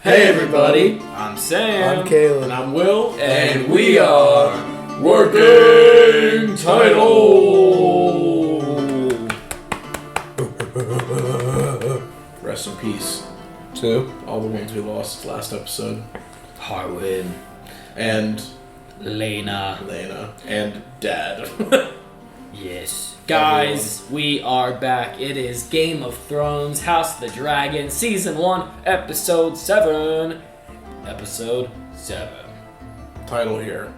Hey everybody, I'm Sam. I'm Caleb. And I'm Will. And we are Working Title. Rest in peace to all the ones we lost last episode. Harwin. And Lena. And Dad. Yes. Guys, we are back. It is Game of Thrones, House of the Dragon, Season 1, Episode 7. Episode 7. Title here.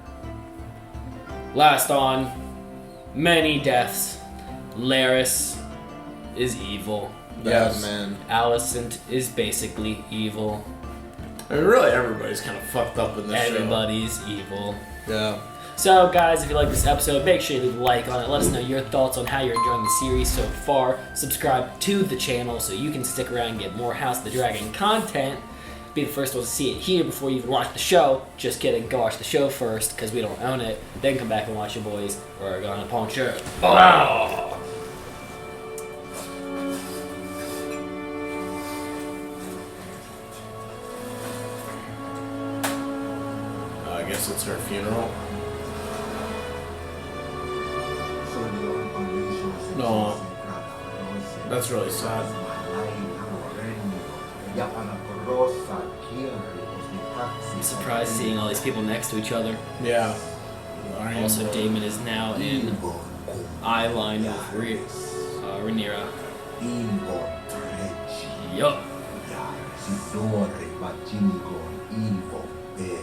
Last on, many deaths. Larys is evil. Yes. man. Alicent is basically evil. I mean, really, everybody's kind of fucked up in this Everybody's evil. Yeah. So, guys, if you like this episode, make sure you leave a like on it. Let us know your thoughts on how you're enjoying the series so far. Subscribe to the channel so you can stick around and get more House of the Dragon content. Be the first one to see it here before you even watch the show. Just kidding, go watch the show first, because we don't own it. Then come back and watch your boys. We're gonna punch you. Oh! I guess it's her funeral. No, that's really sad. I'm surprised seeing all these people next to each other. Yeah. Also, Daemon is now in eye line with Rhaenyra. Yup.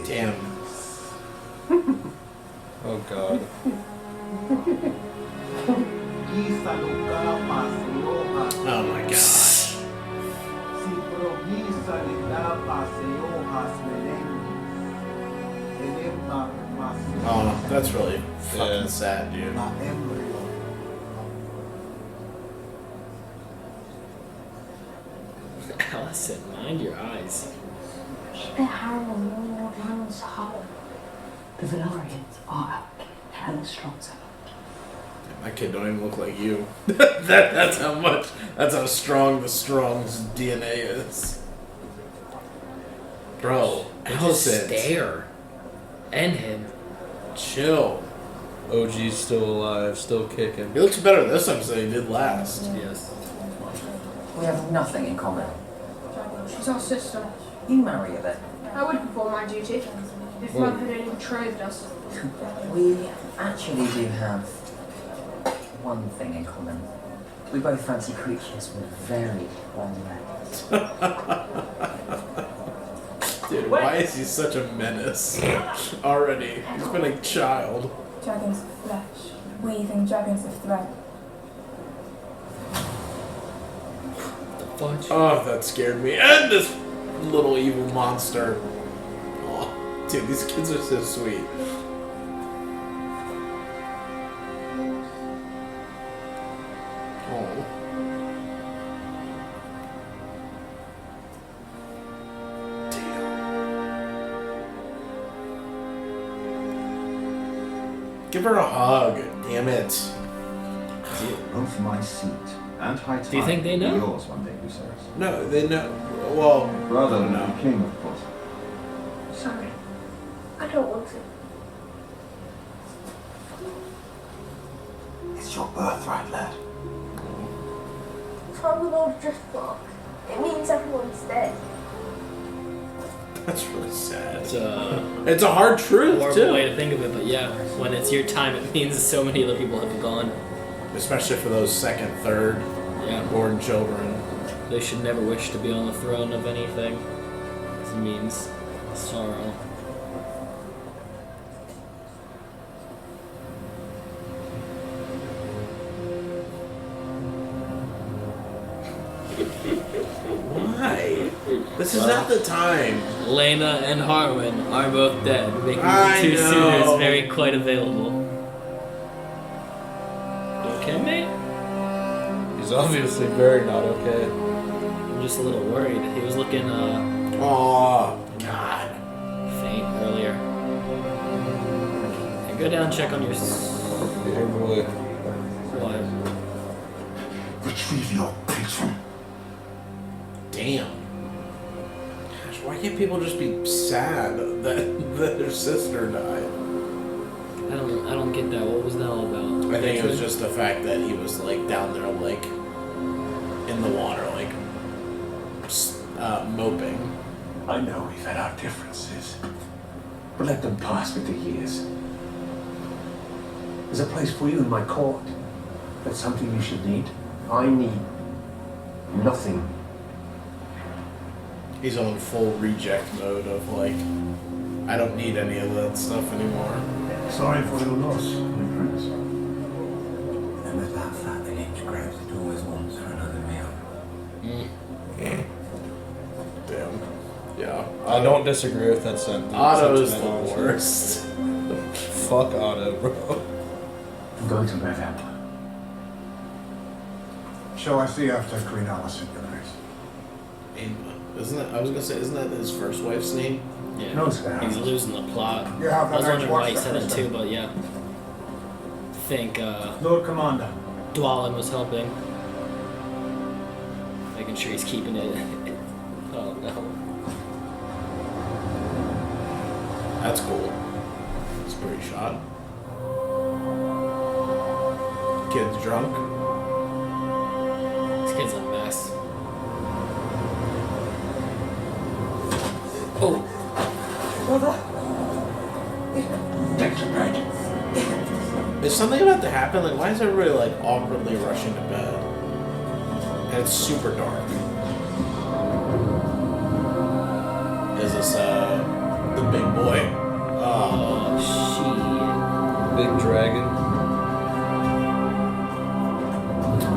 Damn. Oh god. Oh my gosh. Oh, that's really fucking sad, dude. Alicent, mind your eyes. The Vhagarans are hella strong. My kid don't even look like you. that's how strong the Strong's DNA is. Bro, Alicent, Stare. And him. chill. OG's still alive, still kicking. He looks better this episode than he did last. Yes. We have nothing in common. She's our sister. You marry her then. I would perform my duty if Mum had only betrothed us. We actually do have one thing in common. We both fancy creatures with very long legs. Dude, why is he such a menace already? He's been a child. Dragons of flesh, weaving dragons of thread. Fudge. Oh, that scared me. And this little evil monster. Oh, dude, these kids are so sweet. Oh. Give her a hug. Damn it. Both my seat and high tide. Do you think they know? Yours one day, Lucerys. No, they know. Well, Rather than no. the king, of course. Sorry, I don't want to. It's your birthright, lad. From the Lord Driftmark, it means everyone's dead. That's really sad. It's It's a hard truth, horrible too. way to think of it, but yeah, when it's your time, it means so many other people have gone. Especially for those second, third Yeah, born children. they should never wish to be on the throne of anything. This means sorrow. Why? This is not the time. Lena and Harwin are both dead, making I the two know. suitors very quite available. You okay, mate? He's obviously very not okay. I'm just a little worried. He was looking Oh, God. faint earlier. Hey, go down and check on your... Dear boy. What? Retrieve your patron. Damn. Gosh, why can't people just be sad that their sister died? I don't get that. What was that all about? I think it was just the fact that he was like down there, like in the water, like moping. I know we've had our differences, but let them pass with the years. There's a place for you in my court. That's something you should need. I need nothing. He's on full reject mode of like, I don't need any of that stuff anymore. Sorry for your loss, my prince. And with that fat and inch grabs, it always wants for another meal. Damn. Yeah. I don't disagree with that sentence. Otto is the Sentiment, worst. Fuck Otto, bro. I'm going to Vhagar. Shall I see after Queen Alice in your place? Aemond. Isn't that? I was gonna say, isn't that his first wife's name? Yeah. No, sir. He's losing the plot. You have I the was night wondering why he watch said the it first too, time. but yeah. I think Lord Commander. Dwalin was helping. Making sure he's keeping it. Oh no. That's cool. It's a pretty shot. Kid's drunk. This kid's a mess. Oh, Take the bread. Is something about to happen? Like, why is everybody like awkwardly rushing to bed? And it's super dark. Is this the big boy? oh shit. Big dragon.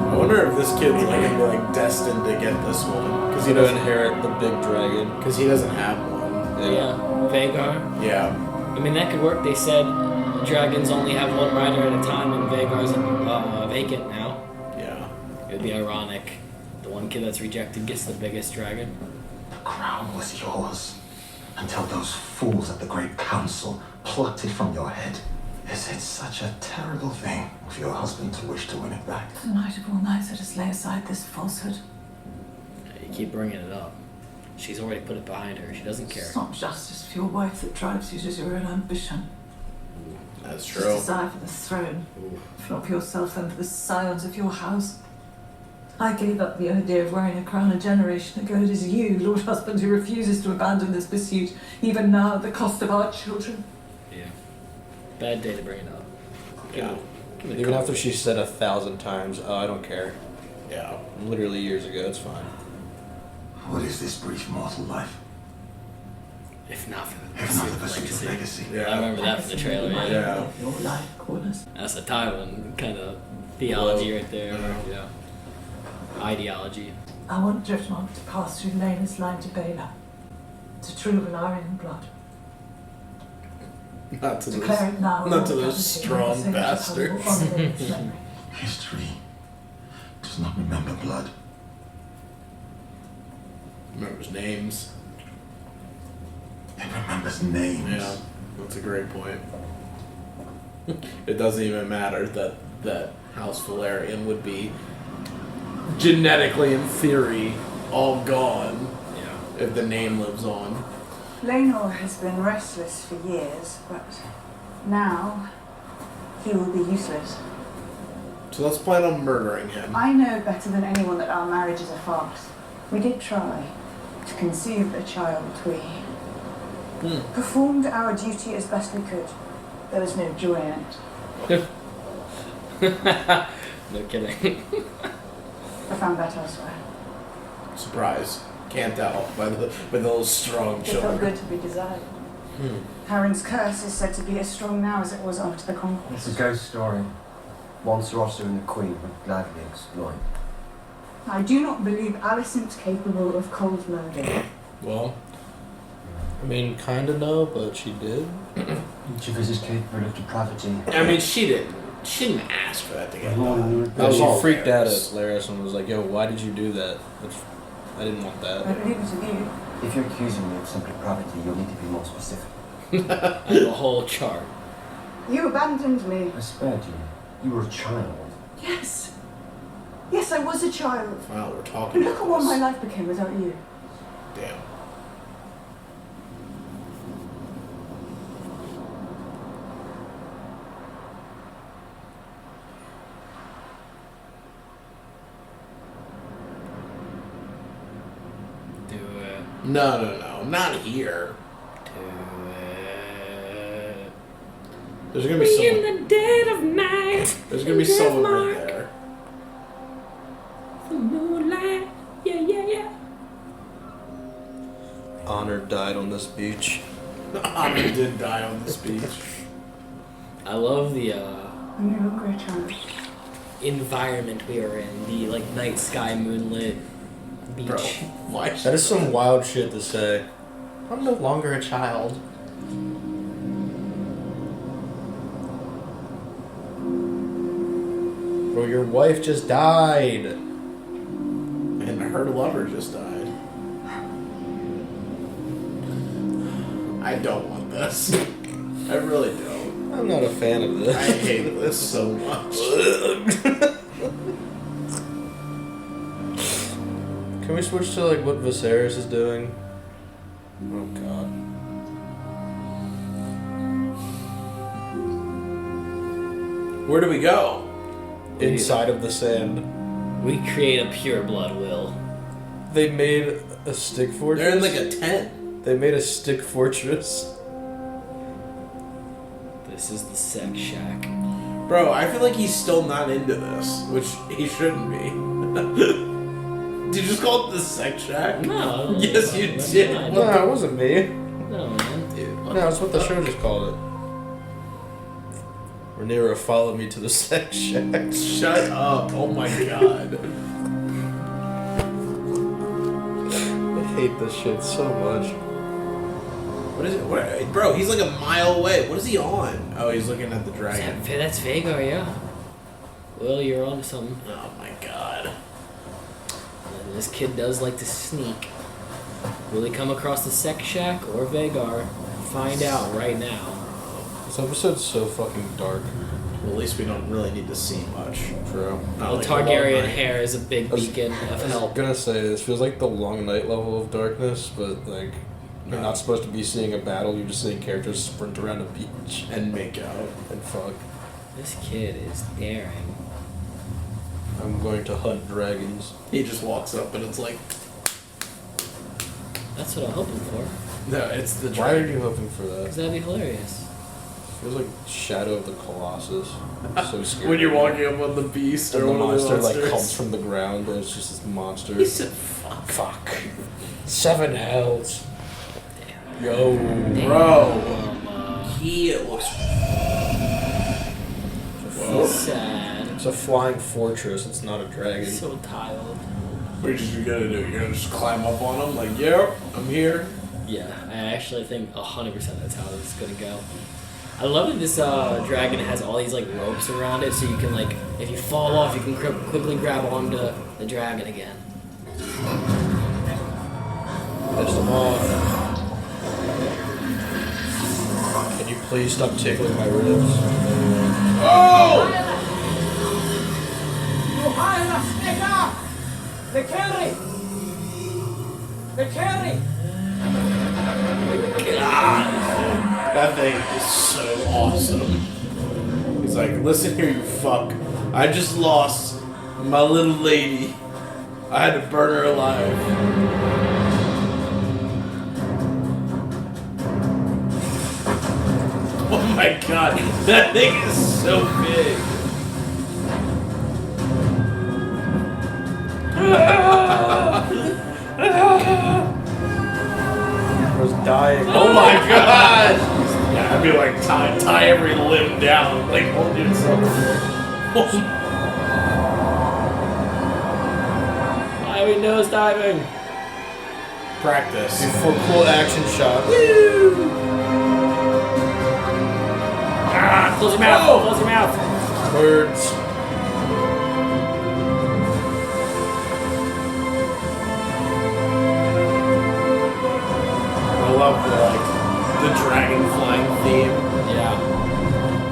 I wonder if this kid's like gonna be like destined to get this one because He's gonna inherit the big dragon. he doesn't have one. Yeah, Vhagar. Yeah. I mean, that could work. They said dragons only have one rider at a time, and Vhagar's vacant now. Yeah. It would be ironic. The one kid that's rejected gets the biggest dragon. The crown was yours until those fools at the Great Council plucked it from your head. Is it such a terrible thing for your husband to wish to win it back? Tonight of all nights, let us lay aside this falsehood. You keep bringing it up. She's already put it behind her. She doesn't care. It's not justice for your wife that drives you, it is your own ambition. That's Just true. desire for the throne, if not for yourself, then for the scions of your house. I gave up the idea of wearing a crown a generation ago. It is you, Lord Husband, who refuses to abandon this pursuit, even now at the cost of our children. Yeah. Bad day to bring it up. Yeah. Even after she said 1,000 times, oh, I don't care. Yeah. Literally years ago, it's fine. What is this brief mortal life? If not for the If not the pursuit pursuit of legacy. Yeah. I remember that from the trailer. Yeah. Yeah. Your life, Corners. That's a Tywin kind of theology right there. Yeah. Ideology. I want Driftmark to pass through Lena's line to Baela, to true Valarian blood. Not to Declare it now. not to Lord those Captain, strong and the sacred bastards. honour of its memory. History does not remember blood. Remembers names. It remembers names. Yeah. That's a great point. It doesn't even matter that House Valerian would be genetically, in theory, all gone Yeah. if the name lives on. Lenor has been restless for years, but now he will be useless. So let's plan on murdering him. I know better than anyone that our marriage is a farce. We did try to conceive a child. We performed our duty as best we could. There was no joy in it. No kidding. I found that elsewhere. Surprise. Can't tell by the little strong It felt children. good to be desired. Harren's curse is said to be as strong now as it was after the conquest. It's a ghost story. One Sarosha and the Queen would gladly exploit. I do not believe Alicent's capable of cold murder. Well, I mean, kinda no, but she did. Each of us is capable of depravity. I mean, she didn't ask for that to get done. That Yeah, was she all freaked out at Laris. Laris and was like, yo, why did you do that? I didn't want I that. believe it of you. If you're accusing me of some depravity, you'll need to be more specific. The whole chart. You abandoned me. I spared you. You were a child. Yes. Yes, I was a child. Wow, we're talking And look at about what my this. life became without you. Damn. No, not here. Do it. There's gonna be someone. In the dead of night. There's gonna be someone right there. The moonlight. Yeah. Honor died on this beach. Honor did die on this beach. I love the I'm no longer a child. environment we are in. The like night sky moonlit beach. Bro, why? That is some wild shit to say. I'm no longer a child. Bro, your wife just died. And her lover just died. I don't want this. I really don't. I'm not a fan of this. I hate this so much. Can we switch to like what Viserys is doing? Oh god. Where do we go? Inside of the sand. We create a pure blood will. They made a stick fortress. They're in like a tent. They made a stick fortress. This is the sex shack. Bro, I feel like he's still not into this, which he shouldn't be. Did you just call it the sex shack? No. Yes, you did. I No, it wasn't me. No, man. Dude, No, that's what the show just called it. Rhaenyra followed me to the sex shack. Shut up. Oh my god. I hate this shit so much. What is it? What, bro, he's like a mile away. What is he on? Oh, he's looking at the dragon. That's Vhagar, yeah. Well, you're on to something. Oh my god. And this kid does like to sneak. Will he come across the sex shack or Vhagar? Find out right now. This episode's so fucking dark. Well, at least we don't really need to see much. True. Not The like Targaryen Long Night. hair is a big I was- beacon I of was help. gonna say, this feels like the Long Night level of darkness, but like, you're not supposed to be seeing a battle, you're just seeing characters sprint around a beach And make out. and fuck. This kid is daring. I'm going to hunt dragons. He just walks up and it's like, That's what I'm hoping for. no, it's the Why are dragon. you hoping for Because that? that'd be hilarious. Feels like Shadow of the Colossus. I'm so scared. When you're walking up on the beast and or the one of the monster like monsters. comes from the ground and it's just this monster. He said, fuck. Fuck. 7 hells. Yo. Bro. He looks... He's sad. It's a flying fortress, it's not a dragon. So tiled. What are you gonna do? You're gonna just climb up on him? Like, yep, I'm here. Yeah, I actually think 100% that's how this is gonna go. I love that this dragon has all these like ropes around it, so you can like, if you fall off, you can quickly grab onto the dragon again. Pissed him off. Can you please stop tickling my ribs? Oh! That thing is so awesome. He's like, listen here, you fuck. I just lost my little lady. I had to burn her alive. Oh my god, that thing is so big. I was dying. Oh my god! Yeah, I'd be like, tie every limb down, like hold yourself. Why are we nose diving? Practice. Before cool action shot. Ah, close your mouth! Oh! Close your mouth! Birds. I love the dragon flying theme. Yeah.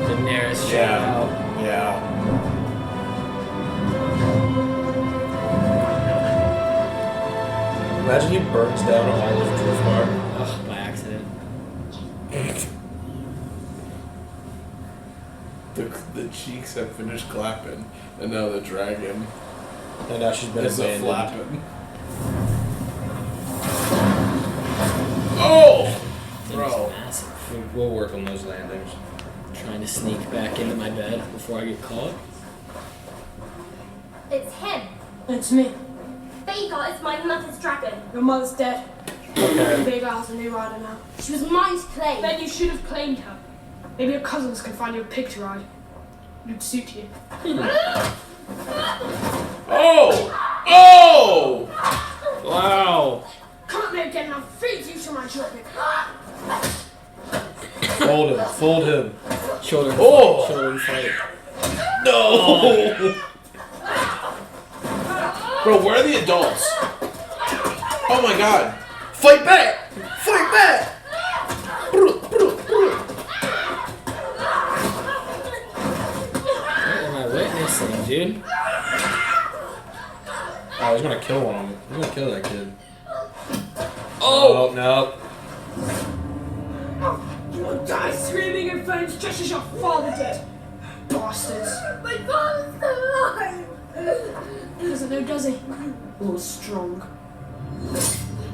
Daenerys showed Yeah. out. Yeah. Imagine he burns down all of Driftmark. Ugh, by accident. The cheeks have finished clapping, and now the dragon And now she's been is a abandoned. flapping. We'll work on those landings. Trying to sneak back into my bed before I get caught. It's him. It's me. Vhagar is my mother's dragon. Your mother's dead. Okay. Vhagar has a new rider now. She was mine to claim. Then you should have claimed her. Maybe your cousins can find you a pig to ride. It'd suit you. Oh! Oh! Wow. Come up here again and I'll feed you to my children. Fold him. Children Oh! fight. Children fight. No! Bro, where are the adults? Oh my god. Fight back! Fight back! What am I witnessing, dude? Oh, I was gonna kill one of them. I'm gonna kill that kid. Oh! No. You will die screaming in flames just as your father did. Bastards. My father's still alive. He doesn't know, does he? All strong.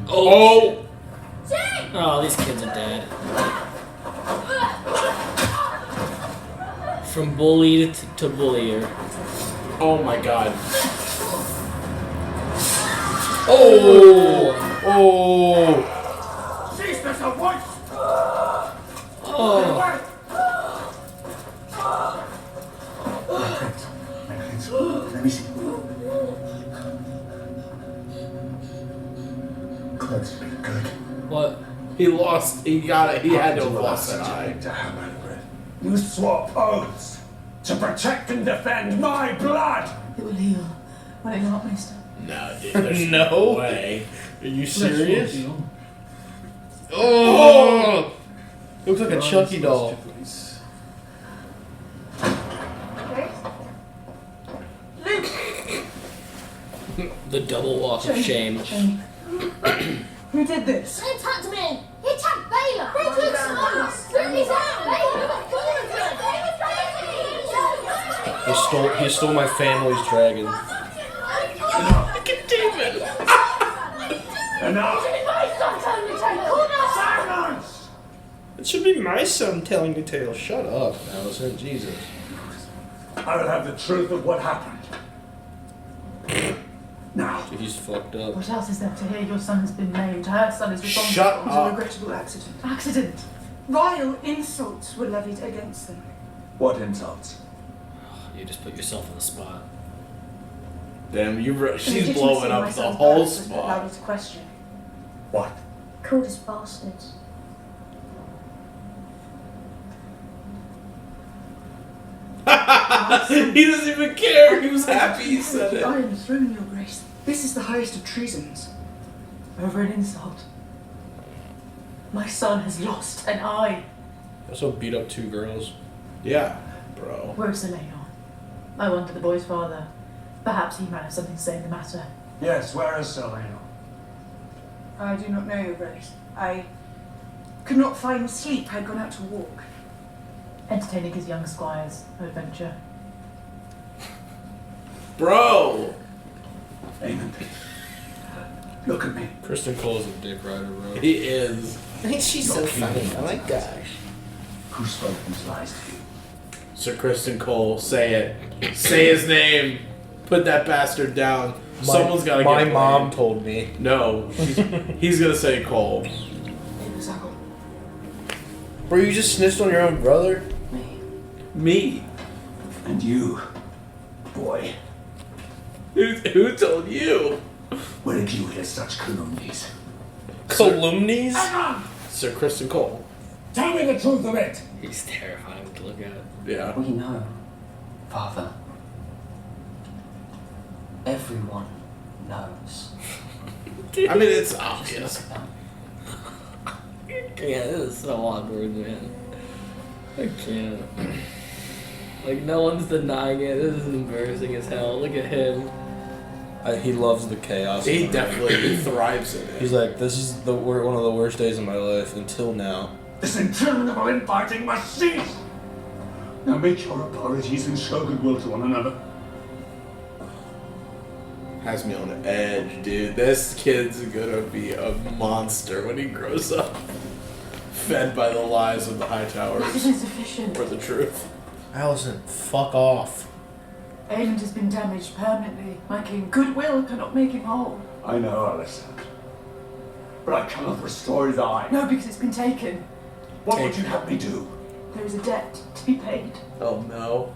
Oh! Oh, these kids are dead. From bullied to bullier. Oh my god. Oh! Oh! Cease this at once! Oh! Let me see. Close. Good. What? He lost. He got it. He had to have lost that eye. To Aemond. You swore oaths to protect and defend my blood! It will heal. Will it not, mister? No, dude. There's No. way. Are you serious? Oh! Looks like a Chucky doll. The double walk of shame. Who did this? He attacked me. He attacked Vhagar. He took us. He stole my family's dragon. Enough! Silence! It should be my son telling the tale. Shut up, Allison. Jesus. I will have the truth of what happened. Now. He's fucked up. What else is there to hear? Your son has been named. Her son is responsible. Shut It was up. a regrettable accident. Accident. Vile insults were levied against them. What insults? You just put yourself on the spot. Damn, she's Legitimacy blowing of my up the son's whole birth was allowed spot. to question. What? Called us bastards. He doesn't even care. He was happy he said The it. Iron Throne, Your Grace. This is the highest of treasons. Over an insult. My son has lost an eye. Also beat up 2 girls. Yeah, bro. Where's Elena? I wonder the boy's father. Perhaps he might have something to say in the matter. Yes, where is Selena? I do not know, Your Grace. I could not find sleep. I had gone out to walk. Entertaining his young squires. Adventure. Bro! Aemond. Look at me. Kristen Cole's a dick rider, bro. He is. I think she's so funny. I like that. Who spoke these lies to you? Sir Kristen Cole, say it. Say his name. Put that bastard down. Someone's gotta My get mom blamed. told me. No, he's gonna say Cole. Vhagar. Bro, you just snitched on your own brother? Me? And you, boy, Who told you? where did you hear such calumnies? Calumnies? Sir Kristen Cole. Tell me the truth of it! He's terrifying to look at. Yeah. We know, Father. Everyone knows. I mean, it's obvious. Yeah, this is so awkward, man. I can't. Like, no one's denying it. This is embarrassing as hell. Look at him. He loves the chaos. He definitely thrives in it. He's like, this is one of the worst days of my life until now. This interminable infighting must cease! Now make your apologies and show goodwill to one another. Has me on the edge, dude. This kid's gonna be a monster when he grows up. fed by the lies of the high towers. That is insufficient. Or the truth. Allison, fuck off. Aemond has been damaged permanently. My king, goodwill cannot make him whole. I know, Alicent. But I cannot restore his eye. No, because it's been taken. What would you have me do? There is a debt to be paid. Oh no.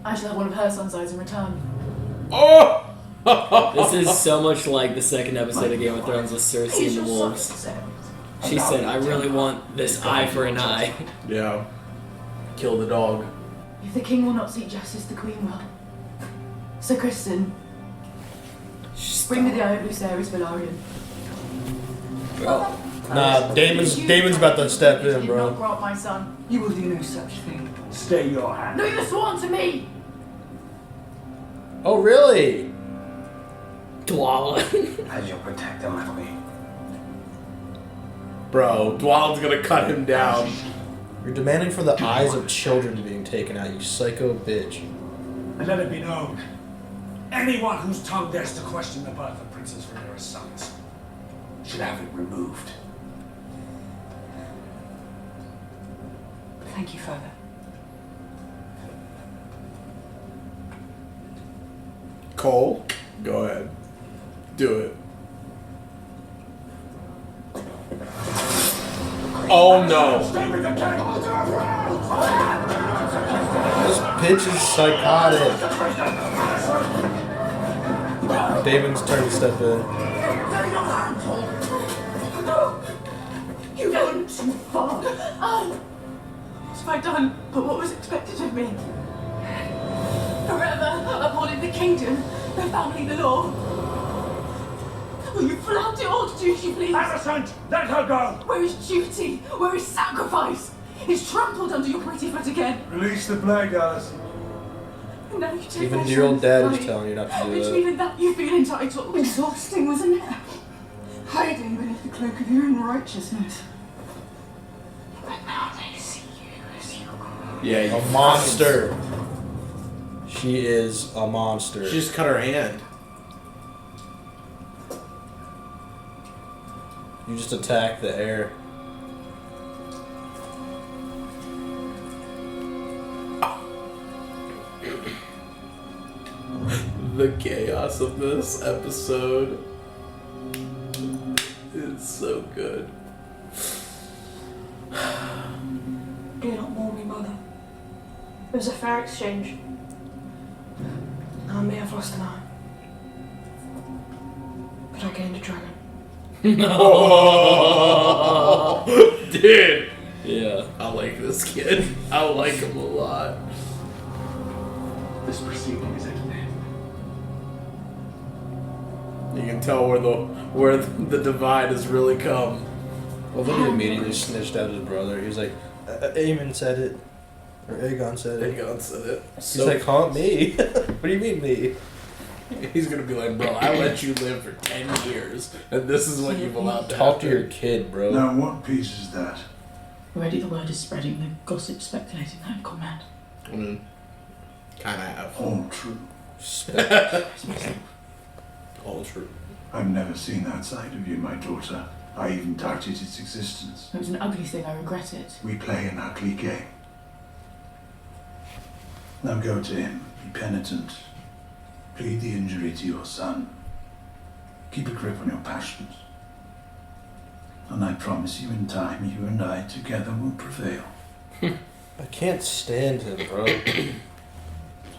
I shall have one of her son's eyes in return. Oh! This is so much like the second episode of Game of Thrones with Cersei and the wolves. She said, I really want this eye for an eye. Yeah. Kill the dog. If the king will not seek justice, the queen will. Sir Kristen, bring me the eye of Lucerys Velaryon. Nah, Damon's about to step in, You did bro. not grant my son. You will do no such thing. Stay your hand. No, you have sworn to me! Oh, really? Dwala. As your protector, my queen. Bro, Dwalin's gonna cut him down. You're demanding for the eyes of children being taken out, you psycho bitch. And let it be known, anyone whose tongue dares to question the birth of Princess Rhaenyra's sons should have it removed. Thank you, Father. Cole, go ahead. Do it. Oh no. This bitch is psychotic. Damon's turn to step in. You went too far. Oh, what have I done but what was expected of me? Forever upholding the kingdom, the family, the law. Will you flout it all to duty, please? Alicent, let her go! Where is duty? Where is sacrifice? It's trampled under your pretty foot again. Release the plague, Alicent. And now you take Even my your own son's dad is life. telling you not to do Which that. even that you feel entitled. Exhausting, wasn't it? Hiding beneath the cloak of your own righteousness. But now they see you as you are. Yeah, you A monster. She is a monster. She just cut her hand. You just attack the air. The chaos of this episode is so good. Do not mourn me, mother. It was a fair exchange. I may have lost an eye, but I gained a dragon. Oh, dude. Yeah. I like this kid. I like him a lot. This proceeding is at an end. You can tell where the divide has really come. Well, then he immediately snitched out his brother. He was like, Aemond said it. Or Aegon said it. Aegon said it. He's like, huh, me? What do you mean, me? He's gonna be like, bro, I let you live for 10 years, and this is what you've allowed to Talk to happen. your kid, bro. Now, what piece is that? Already the word is spreading, the gossip speculating that command. Kinda have. All true. All true. I've never seen that side of you, my daughter. I even doubted its existence. It was an ugly thing, I regret it. We play an ugly game. Now go to him, be penitent. Plead the injury to your son. Keep a grip on your passions. And I promise you in time, you and I together will prevail. I can't stand him, bro.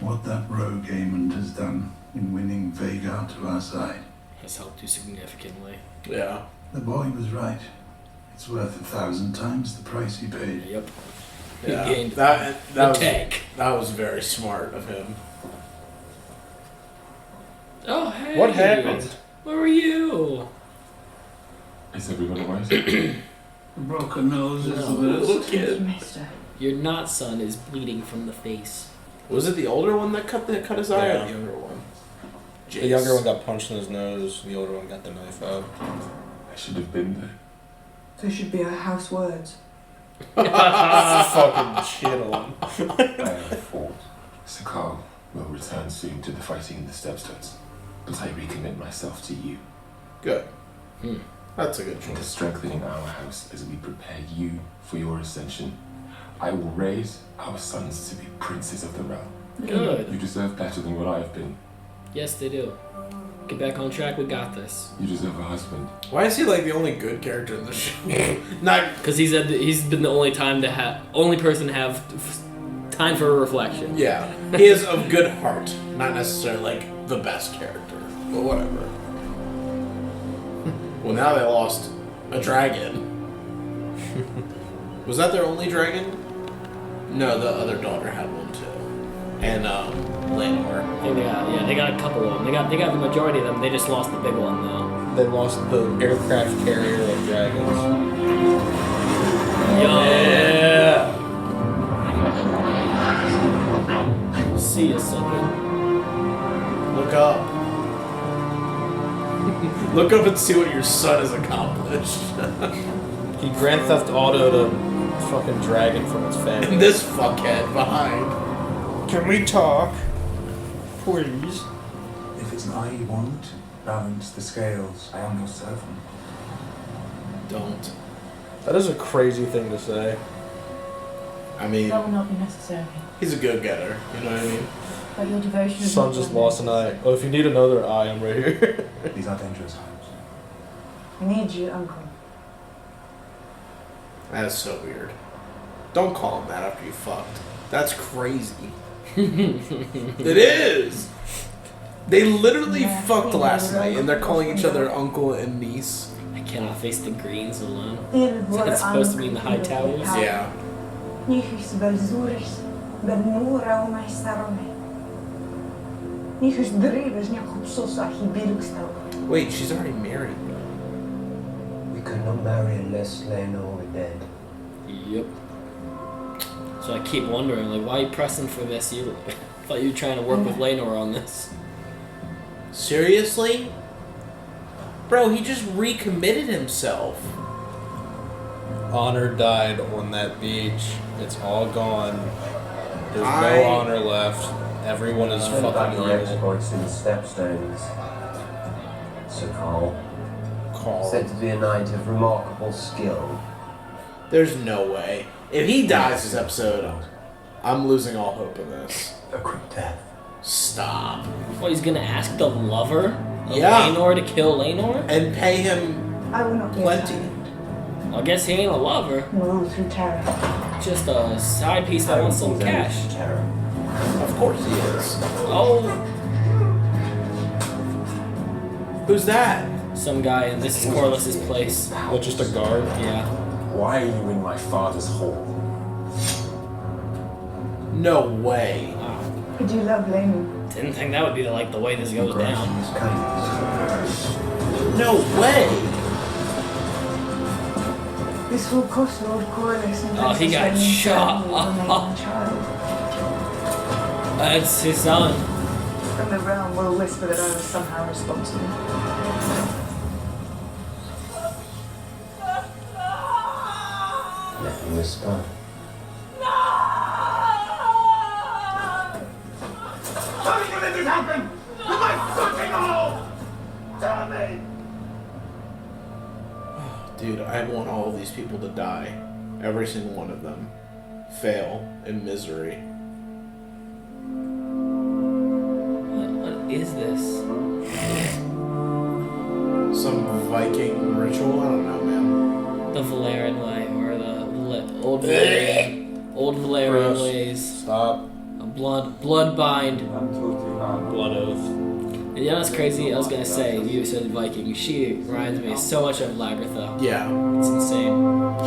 What that rogue Aemond has done in winning Vhagar to our side. Has helped you significantly. Yeah. The boy was right. It's worth 1,000 times the price he paid. Yep. Yeah. He gained That the was tank. that was very smart of him. Oh, hey. What happened? Where were you? Is everyone alright? Broken nose is the Little worst. kid. Mister. Your not son is bleeding from the face. Was it the older one that cut his eye, or Yeah. the younger one? The younger one got punched in his nose. The older one got the knife out. I should have been there. There should be our house words. Fucking shit on. I have fought. Sir Carl will return soon to the fighting in the Stepstones, but I recommit myself to you. Good. That's a good In choice. strengthening our house as we prepare you for your ascension, I will raise our sons to be princes of the realm. Good. You deserve better than what I have been. Yes, they do. Get back on track. We got this. You deserve a husband. Why is he like the only good character in the show? Not because he's been the only person to have time for a reflection. Yeah, he is of good heart, not necessarily like the best character, but whatever. Well, now they lost a dragon. Was that their only dragon? No, the other daughter had one too, and Landor. They got a couple of them. They got the majority of them. They just lost the big one though. They lost the aircraft carrier of dragons. Yeah. See ya, sucker. Look up. Look up and see what your son has accomplished. He Grand Theft Auto'd a fucking dragon from its family. And this fuckhead behind. Can we talk? Please. If it's I you want, balance the scales. I am your servant. Don't. That is a crazy thing to say. I mean, That will not be necessary. he's a go-getter, you know what I mean? But your devotion is Son not just done. lost an eye. Oh, if you need another eye, I'm right here. These are dangerous times. I need you, Uncle. That is so weird. Don't call him that after you fucked. That's crazy. It is! They literally fucked last night and they're calling each other uncle and niece. I cannot face the greens alone. Is that supposed to mean the high towers? Yeah. Nichus Belzuris, Bernura Umaistarome. Nichus Drivers, Nyakupsosa, Hibilukstau. Wait, she's already married. We could not marry unless Lena were dead. Yep. So I keep wondering, like, why are you pressing for this? I thought you were trying to work with Lenore on this. Seriously? Bro, he just recommitted himself. Honor died on that beach. It's all gone. There's no honor left. Everyone is About fucking your evil. exploits in the Stepstones. Sir Carl. Said to be a knight of remarkable skill. There's no way. If he dies this episode, I'm losing all hope in this. A quick death. Stop. What, he's gonna ask the lover of Yeah. Lenore to kill Lenore? And pay him I will not be plenty. I guess he ain't a lover. Move through terror. Just a side piece that wants some cash. Of course he is. Oh. Who's that? Some guy, and this is Corliss's place. What, just a guard? Yeah. Why are you in my father's hall? No way. I do love Lenu. Didn't think that would be the way this goes down. No way. This will cost Lord Corlys and Oh, he Princess got Lenu's shot. family the remaining child. That's his son. And the realm will whisper that I was somehow responsible. Let me whisper. Tell me when this happened! Am I fucking old? Tell me! Dude, I want all of these people to die. Every single one of them. Fail in misery. What is this? Some Viking ritual? I don't know, man. The Valerian way, or the old Valerian Gross. ways. Stop. A blood bind. Blood oath. And you know what's crazy? I was gonna say, you said Viking. She reminds me so much of Lagertha. Yeah. It's insane.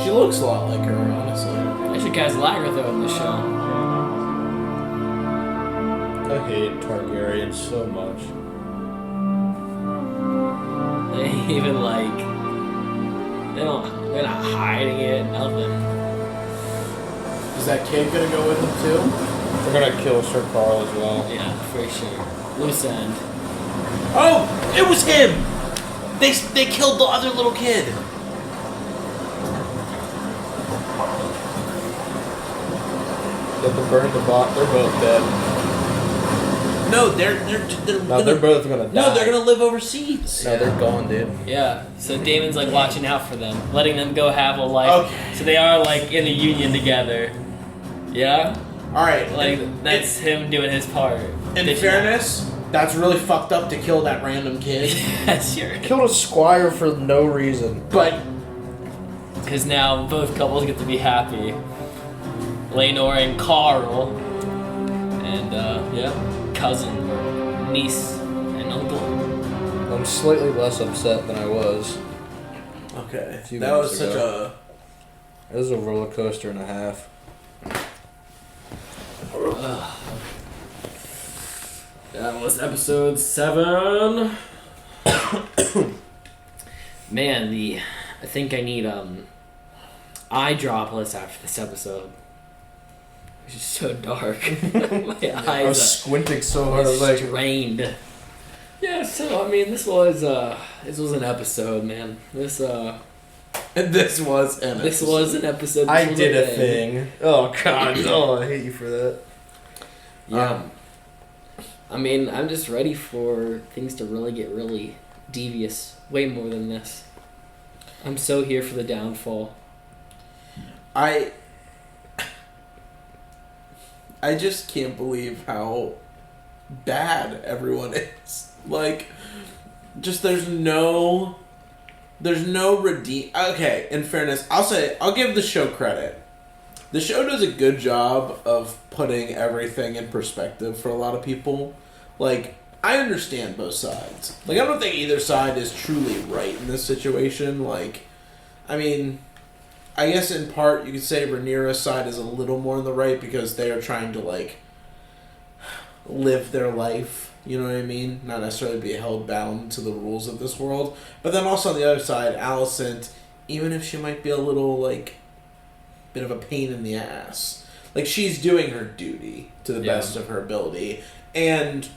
She looks a lot like her, honestly. I should cast Lagertha in the show. I hate Targaryens so much. They even they're not hiding it, nothing. Is that kid gonna go with him too? They're gonna kill Sir Carl as well. Yeah, for sure. Loose end. Oh! It was him! They killed the other little kid! They have to burn the bot. They're both dead. No, they're they're both gonna die. No, they're gonna live overseas. No, they're gone, dude. Yeah, so Damon's like watching out for them, letting them go have a life. Okay. So they are like in a union together. Yeah? Alright. Like, that's him doing his part. In fairness, that's really fucked up to kill that random kid. Yeah, sure. Killed a squire for no reason. But because now both couples get to be happy. Lenore and Carl. And, yeah, cousin, or niece, and uncle. I'm slightly less upset than I was. Okay. A few That was minutes such ago. It was a roller coaster and a half. That was episode 7. Man, I think I need eye droplets after this episode. It's just so dark. My eyes I was squinting so hard. I was like strained. Yeah, so I mean, this was an episode, man. This was an episode. I did a thing. Oh god. Oh, I hate you for that. Yeah. I mean, I'm just ready for things to really get really devious. Way more than this. I'm so here for the downfall. I just can't believe how bad everyone is. Like, just there's no redeem. Okay, in fairness, I'll give the show credit. The show does a good job of putting everything in perspective for a lot of people. Like, I understand both sides. Like, I don't think either side is truly right in this situation. Like, I mean, I guess in part you could say Rhaenyra's side is a little more on the right because they are trying to, like, live their life. You know what I mean? Not necessarily be held bound to the rules of this world. But then also on the other side, Alicent, even if she might be a little, like, bit of a pain in the ass, like, she's doing her duty to the best of her ability. And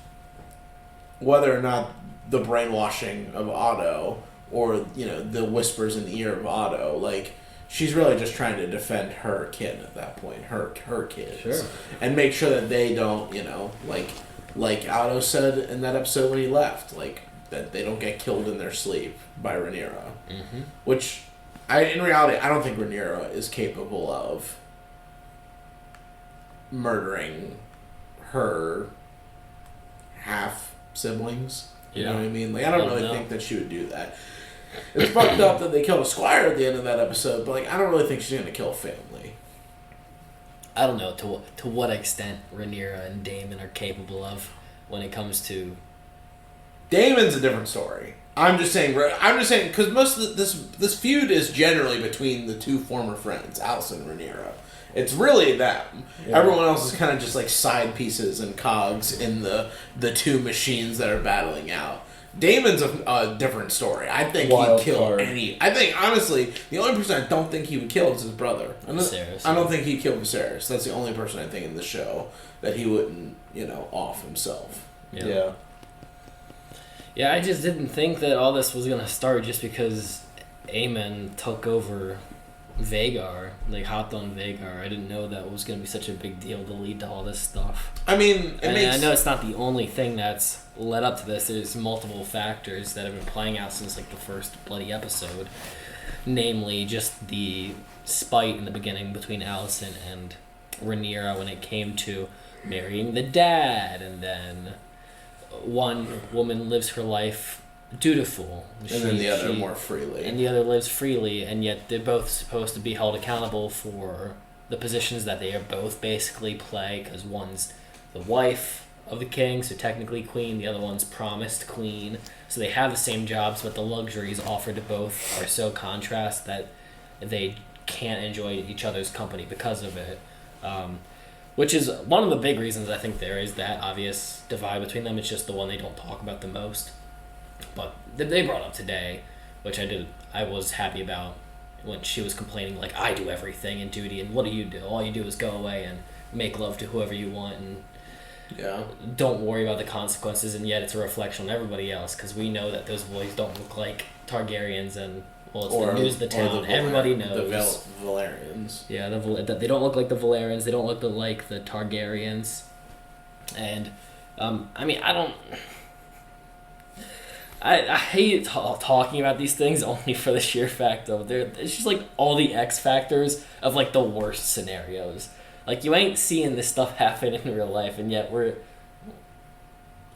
whether or not the brainwashing of Otto or, you know, the whispers in the ear of Otto, like, she's really just trying to defend her kid at that point, her kids. Sure. And make sure that they don't, you know, like Otto said in that episode when he left, like, that they don't get killed in their sleep by Rhaenyra. Mm-hmm. Which, in reality, I don't think Rhaenyra is capable of murdering her half-siblings. You know what I mean? Like, I don't really think that she would do that. It's fucked up that they killed a squire at the end of that episode, but, like, I don't really think she's going to kill a family. I don't know to what extent Rhaenyra and Daemon are capable of when it comes to... Daemon's a different story. I'm just saying because most of this feud is generally between the two former friends, Alicent and Rhaenyra. It's really them. Yeah. Everyone else is kind of just like side pieces and cogs in the two machines that are battling out. Daemon's a different story. I think he'd kill any... I think, honestly, the only person I don't think he would kill is his brother. I don't think he'd kill Viserys. That's the only person I think in the show that he wouldn't, you know, off himself. Yeah. Yeah, I just didn't think that all this was going to start just because Aemond took over Vhagar, like hopped on Vhagar. I didn't know that was going to be such a big deal to lead to all this stuff. I mean, I know it's not the only thing that's led up to this. There's multiple factors that have been playing out since like the first bloody episode. Namely, just the spite in the beginning between Alicent and Rhaenyra when it came to marrying the dad, and then one woman lives her life dutiful, and then the other more freely, and the other lives freely, and yet they're both supposed to be held accountable for the positions that they are both basically play, because one's the wife of the king, so technically queen, the other one's promised queen, so they have the same jobs, but the luxuries offered to both are so contrast that they can't enjoy each other's company because of it. Which is one of the big reasons I think there is that obvious divide between them. It's just the one they don't talk about the most. But they brought up today, which I was happy about, when she was complaining, like, I do everything in duty, and what do you do? All you do is go away and make love to whoever you want, and don't worry about the consequences, and yet it's a reflection on everybody else, because we know that those boys don't look like Targaryens, and, well, it's the news of the town. Everybody knows. The Valerians. Yeah, they don't look like the Valerians, they don't look like the Targaryens, and I mean, I hate talking about these things only for the sheer fact of it's just like all the X factors of like the worst scenarios. Like you ain't seeing this stuff happen in real life, and yet I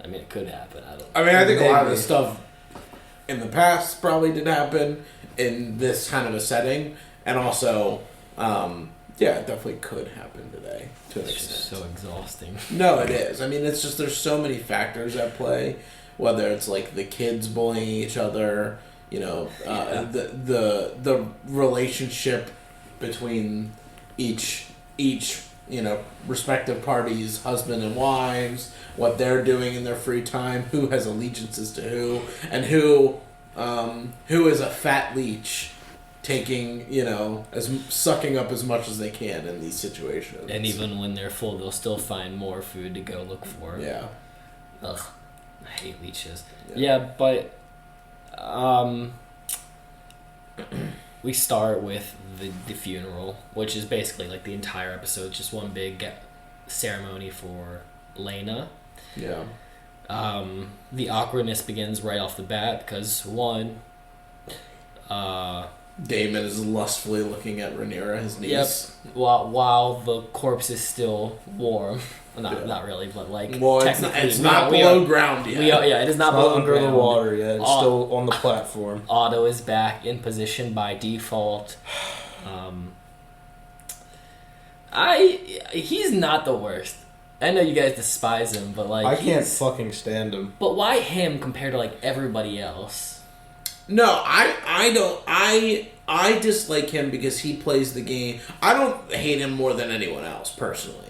mean, it could happen. I think a lot of this stuff in the past probably did happen in this kind of a setting, and also, it definitely could happen today to an extent. Just so exhausting. No, it is. I mean, it's just there's so many factors at play. Whether it's like the kids bullying each other, the relationship between each respective parties, husband and wives, what they're doing in their free time, who has allegiances to who, and who is a fat leech taking, sucking up as much as they can in these situations. And even when they're full, they'll still find more food to go look for. Yeah. Ugh. I hate leeches. Yeah, but we start with the funeral, which is basically like the entire episode, just one big ceremony for Lena. Yeah. The awkwardness begins right off the bat because Damon is lustfully looking at Rhaenyra, his niece. Yep. While the corpse is still warm. Not really, but like technically, it's not below ground yet. It is not below under ground. the water yet. It's still on the platform. Otto is back in position by default. He's not the worst. I know you guys despise him, but like I can't fucking stand him. But why him compared to like everybody else? No, I don't. I dislike him because he plays the game. I don't hate him more than anyone else personally.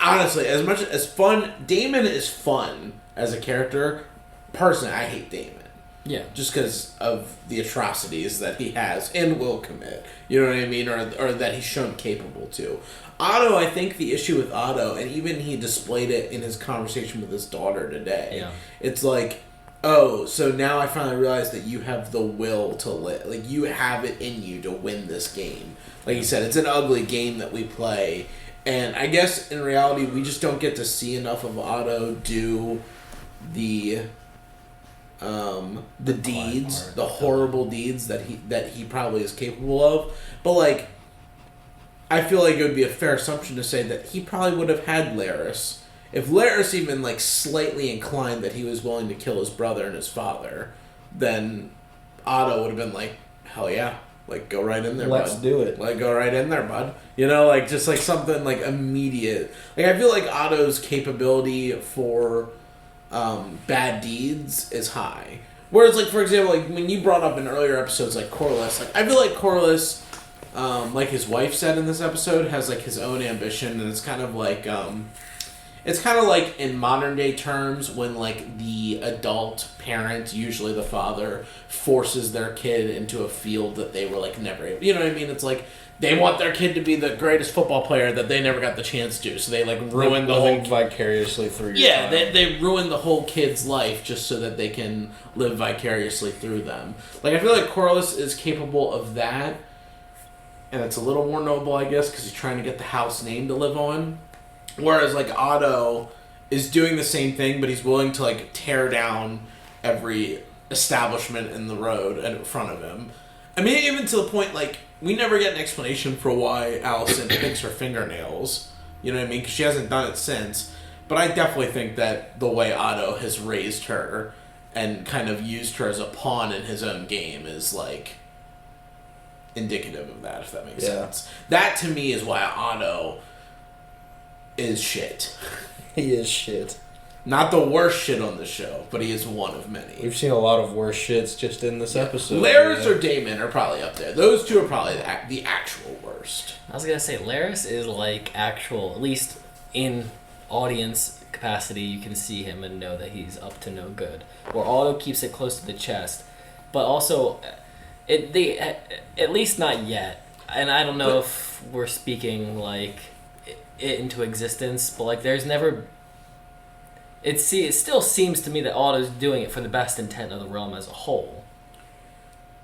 Honestly, as much as fun, Damon is fun as a character. Personally, I hate Damon. Yeah. Just because of the atrocities that he has and will commit. You know what I mean? Or that he's shown capable to. Otto, I think the issue with Otto, and even he displayed it in his conversation with his daughter today. Yeah. It's like, oh, so now I finally realize that you have the will to live. Like, you have it in you to win this game. Like you said, it's an ugly game that we play. And I guess in reality, we just don't get to see enough of Otto do the deeds, the horrible deeds that he probably is capable of. But like, I feel like it would be a fair assumption to say that he probably would have had Laris. If Laris even like slightly inclined that he was willing to kill his brother and his father, then Otto would have been like, hell yeah. Like, go right in there, Let's bud. do it. Like, go right in there, bud. Like, just, like, something, like, immediate. Like, I feel like Otto's capability for bad deeds is high. Whereas, like, for example, like, when you brought up in earlier episodes, like, Corlys, like, I feel like Corlys, like his wife said in this episode, has, like, his own ambition, and it's kind of like, in modern day terms when like the adult parent, usually the father, forces their kid into a field that they were like never able, you know what I mean? It's like they want their kid to be the greatest football player that they never got the chance to, so they like ruin the whole vicariously through your child. They ruin the whole kid's life just so that they can live vicariously through them. Like I feel like Corlys is capable of that, and it's a little more noble, I guess, because he's trying to get the house name to live on. Whereas, like, Otto is doing the same thing, but he's willing to, like, tear down every establishment in the road in front of him. I mean, even to the point, like, we never get an explanation for why Alicent picks her fingernails. You know what I mean? Because she hasn't done it since. But I definitely think that the way Otto has raised her and kind of used her as a pawn in his own game is, like, indicative of that, if that makes sense. That, to me, is why Otto is shit. He is shit. Not the worst shit on the show, but he is one of many. We've seen a lot of worse shits just in this episode. Laris or Damon are probably up there. Those two are probably the actual worst. I was gonna say Laris is like actual, at least in audience capacity, you can see him and know that he's up to no good. Where Otto keeps it close to the chest, but also, at least not yet. And I don't know if we're speaking like it into existence, but like there's never. It still seems to me that Otto's doing it for the best intent of the realm as a whole.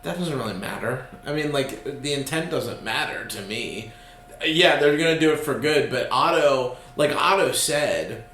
That doesn't really matter. I mean, like, the intent doesn't matter to me. Yeah, they're gonna do it for good, but Otto said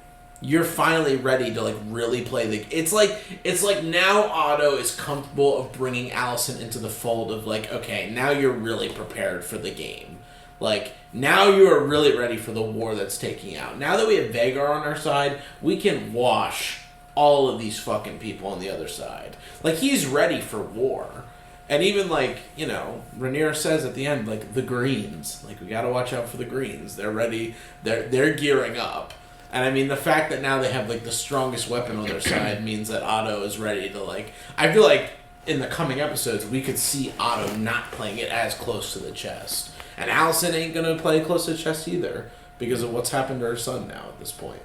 you're finally ready to like really play the. It's like now Otto is comfortable of bringing Alicent into the fold of like, okay, now you're really prepared for the game. Like now you are really ready for the war that's taking out. Now that we have Vhagar on our side, we can wash all of these fucking people on the other side. Like he's ready for war. And even like, you know, Rhaenyra says at the end, like the Greens, like we gotta watch out for the Greens. They're ready. They're gearing up. And I mean, the fact that now they have like the strongest weapon on their side means that Otto is ready to like. I feel like in the coming episodes we could see Otto not playing it as close to the chest, and Alicent ain't gonna play close to the chest either because of what's happened to her son now at this point.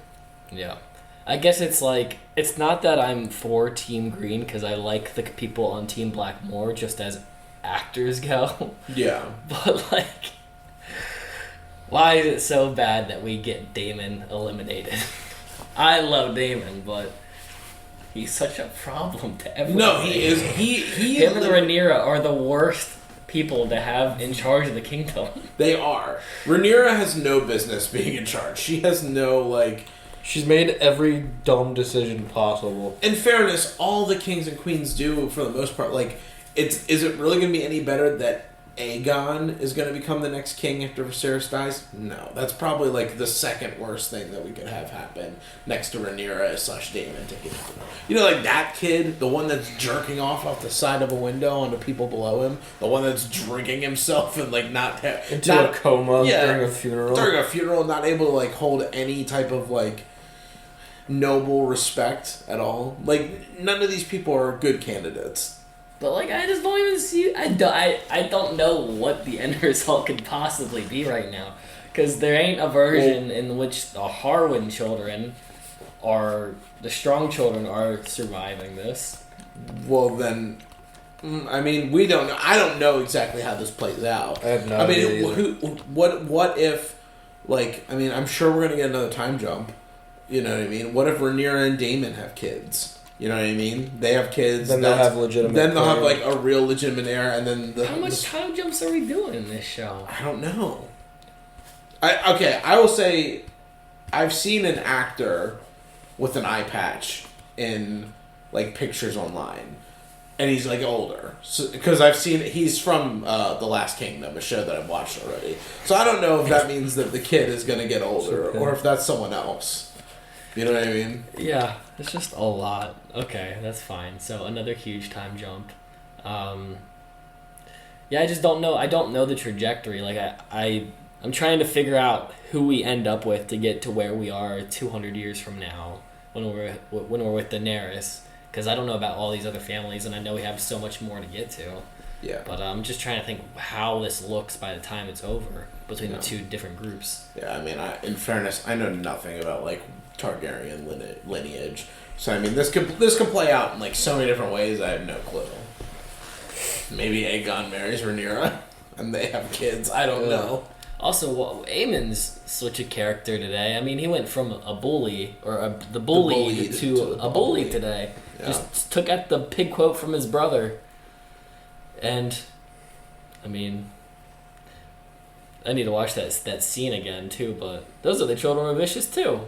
Yeah. I guess it's like, it's not that I'm for Team Green because I like the people on Team Black more just as actors go. Yeah. But like, why is it so bad that we get Daemon eliminated? I love Daemon, but he's such a problem to everyone. No, he is. Him and Rhaenyra are the worst people to have in charge of the kingdom. They are. Rhaenyra has no business being in charge. She has no like. She's made every dumb decision possible. In fairness, all the kings and queens do, for the most part, like, is it really going to be any better that Aegon is going to become the next king after Viserys dies? No. That's probably, like, the second worst thing that we could have happen next to Rhaenyra / Daemon taking over. You know, like, that kid, the one that's jerking off the side of a window onto people below him, the one that's drinking himself and, like, into a coma during a funeral. During a funeral, not able to, like, hold any type of, like, noble respect at all. Like, none of these people are good candidates. But like, I just don't even see. I don't know what the end result could possibly be right now, because there ain't a version in which the Harwin children are the strong children are surviving this. Well, then, I mean, we don't know. I don't know exactly how this plays out. I have no idea. What if, like, I mean, I'm sure we're gonna get another time jump. You know what I mean? What if Rhaenyra and Daemon have kids? You know what I mean? They have kids. Then they'll have legitimate. Then they'll have like a real legitimate heir, and then how much time jumps are we doing in this show? I don't know. I will say, I've seen an actor with an eye patch in like pictures online, and he's like older. Because I've seen he's from The Last Kingdom, a show that I've watched already. So I don't know if that means that the kid is going to get older or if that's someone else. You know what I mean? Yeah, it's just a lot. Okay, that's fine. So another huge time jump. Yeah, I just don't know. I don't know the trajectory. Like I'm trying to figure out who we end up with to get to where we are 200 years from now when we're with Daenerys. Because I don't know about all these other families, and I know we have so much more to get to. Yeah. But I'm just trying to think how this looks by the time it's over between the two different groups. Yeah, I mean, in fairness, I know nothing about like Targaryen lineage, so I mean, this could play out in like so many different ways. I have no clue. Maybe Aegon marries Rhaenyra, and they have kids. I don't know. Also, Aemond's such a character today. I mean, he went from a bully or the bully to a bully today. Yeah. Just took out the pig quote from his brother, and I mean, I need to watch that scene again too. But those other children were vicious too.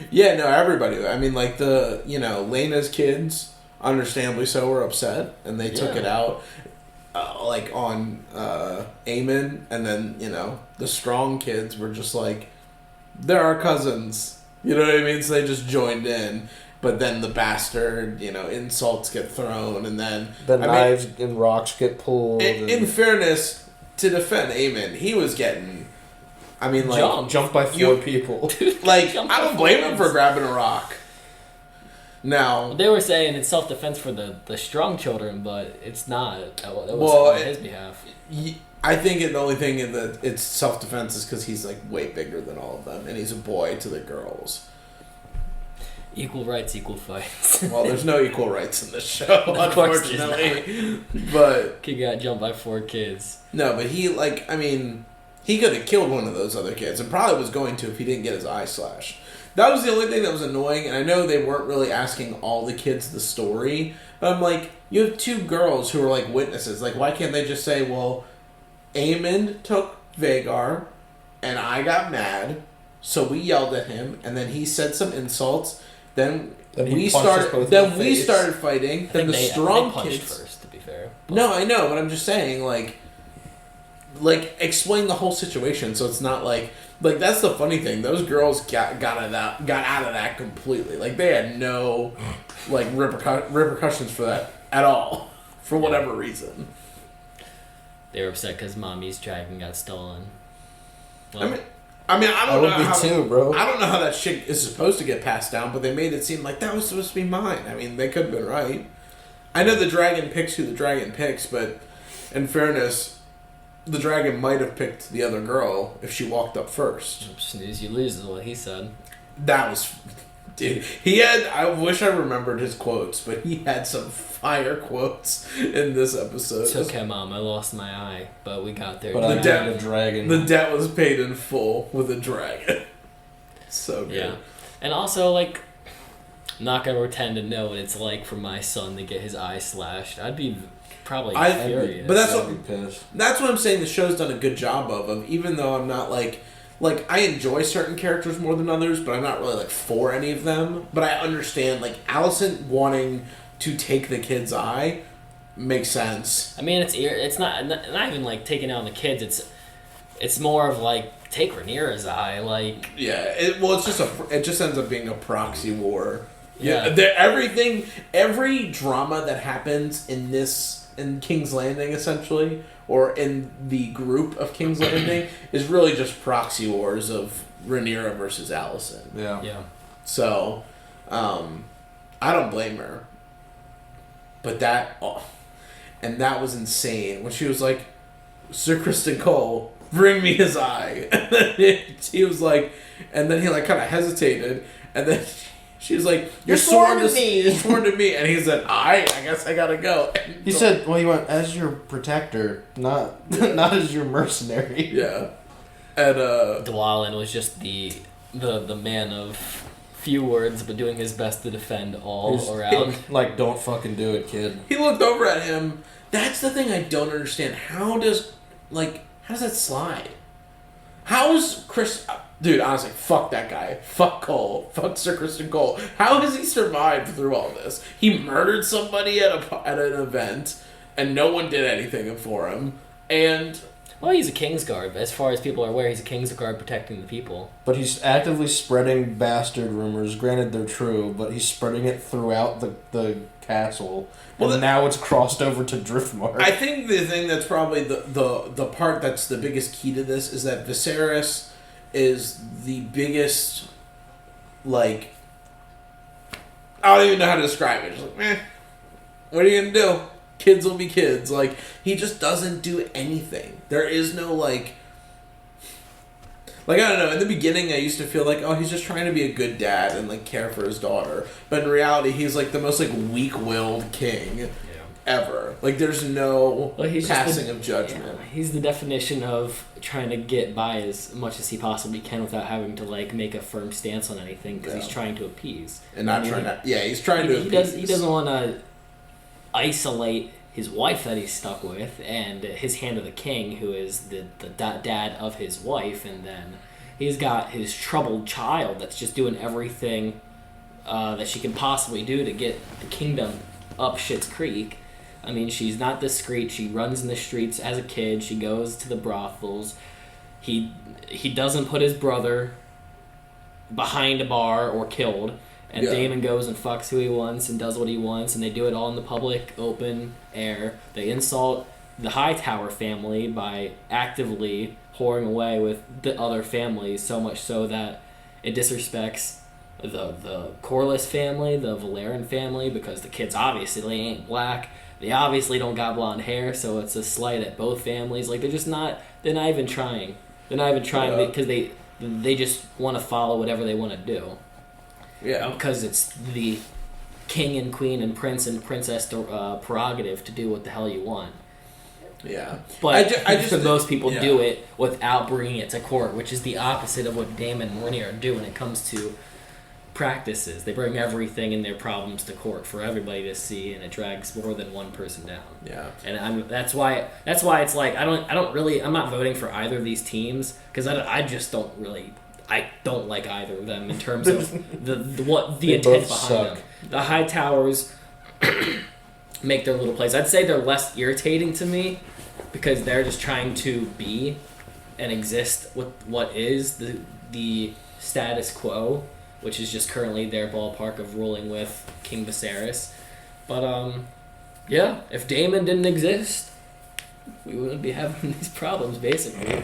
Yeah, no, everybody. I mean, like Lena's kids, understandably so, were upset, and they took it out, like on Aemond, and then the strong kids were just like, they're our cousins, you know what I mean? So they just joined in, but then the bastard, insults get thrown, and then knives and rocks get pulled. In fairness, to defend Aemond, he was getting. I mean, like jumped by four people. Like, I don't blame him for grabbing a rock. Now they were saying it's self-defense for the strong children, but it's not. That was on his behalf. I think the only thing in that it's self-defense is because he's like way bigger than all of them, and he's a boy to the girls. Equal rights, equal fights. Well, there's no equal rights in this show, unfortunately. But kid got jumped by 4 kids. No, but he he could have killed one of those other kids, and probably was going to if he didn't get his eye slashed. That was the only thing that was annoying, and I know they weren't really asking all the kids the story, but I'm like, you have 2 girls who are like witnesses. Like, why can't they just say, well, Aemond took Vhagar, and I got mad, so we yelled at him, and then he said some insults. Then he we punched us started. both in Then the we face. started fighting. Then the strong punched kids first, to be fair. No, I know, but I'm just saying, like explain the whole situation, so it's not like that's the funny thing. Those girls got out of that completely. Like they had no repercussions for that at all, for whatever reason. They were upset because Mommy's dragon got stolen. Well, I don't know how bro. I don't know how that shit is supposed to get passed down, but they made it seem like that was supposed to be mine. I mean, they could have been right. I know the dragon picks who the dragon picks, but in fairness, the dragon might have picked the other girl if she walked up first. Snooze, you lose is what he said. That was... Dude, he had... I wish I remembered his quotes, but he had some fire quotes in this episode. It's okay, Mom. I lost my eye, but we got there. But the dragon. The debt was paid in full with a dragon. So good. Yeah. And also, I'm not going to pretend to know what it's like for my son to get his eye slashed. I'd be... Probably furious. But that's what I'm saying the show's done a good job of even though I'm not like I enjoy certain characters more than others, but I'm not really for any of them. But I understand Allison wanting to take the kid's eye makes sense. I mean, it's not even taking out the kids. It's more of take Rhaenyra's eye. It just ends up being a proxy war. Yeah. Every drama that happens in King's Landing, essentially, or in the group of King's Landing, is really just proxy wars of Rhaenyra versus Alicent. Yeah. Yeah. So, I don't blame her. But that was insane. When she was like, Sir Criston Cole, bring me his eye. And then he was like, and then he kind of hesitated, and then she was like, "You're sworn to me." You're sworn to me, and he said, "I guess I gotta go." He said, "Well, he went as your protector, not as your mercenary." Yeah, and Dwalin was just the man of few words, but doing his best to defend all around. Don't fucking do it, kid. He looked over at him. That's the thing I don't understand. How does that slide? How is Chris? Dude, honestly, fuck that guy. Fuck Cole. Fuck Sir Criston Cole. How has he survived through all this? He murdered somebody at an event, and no one did anything for him. And he's a Kingsguard. As far as people are aware, he's a Kingsguard protecting the people. But he's actively spreading bastard rumors. Granted, they're true, but he's spreading it throughout the castle. And now it's crossed over to Driftmark. I think the thing that's probably the part that's the biggest key to this is that Viserys is the biggest, I don't even know how to describe it. Just what are you gonna do? Kids will be kids. He just doesn't do anything. There is no, I don't know, in the beginning I used to feel he's just trying to be a good dad and, care for his daughter. But in reality, he's, the most, weak-willed king ever. There's no passing of judgment. Yeah, he's the definition of trying to get by as much as he possibly can without having to make a firm stance on anything because he's trying to appease and not trying to. Yeah, he's trying to. He doesn't want to isolate his wife that he's stuck with and his hand of the king, who is the dad of his wife, and then he's got his troubled child that's just doing everything that she can possibly do to get the kingdom up Schitt's Creek. I mean, she's not discreet. She runs in the streets as a kid. She goes to the brothels. He doesn't put his brother behind a bar or killed. And Daemon goes and fucks who he wants and does what he wants. And they do it all in the public, open air. They insult the Hightower family by actively whoring away with the other families, so much so that it disrespects the Corlys family, the Valerian family, because the kids obviously ain't black. They obviously don't got blonde hair, so it's a slight at both families. They're not even trying. They're not even trying because they just want to follow whatever they want to do. Yeah. Because it's the king and queen and prince and princess prerogative to do what the hell you want. Yeah. But most people do it without bringing it to court, which is the opposite of what Daemon and Rhaenyra do when it comes to practices. They bring everything and their problems to court for everybody to see, and it drags more than one person down. Yeah. And that's why it's I'm not voting for either of these teams because I just don't really I don't like either of them in terms of the intent behind them. The High Towers make their little plays. I'd say they're less irritating to me because they're just trying to be and exist with what is the status quo, which is just currently their ballpark of ruling with King Viserys. But yeah, if Daemon didn't exist, we wouldn't be having these problems, basically.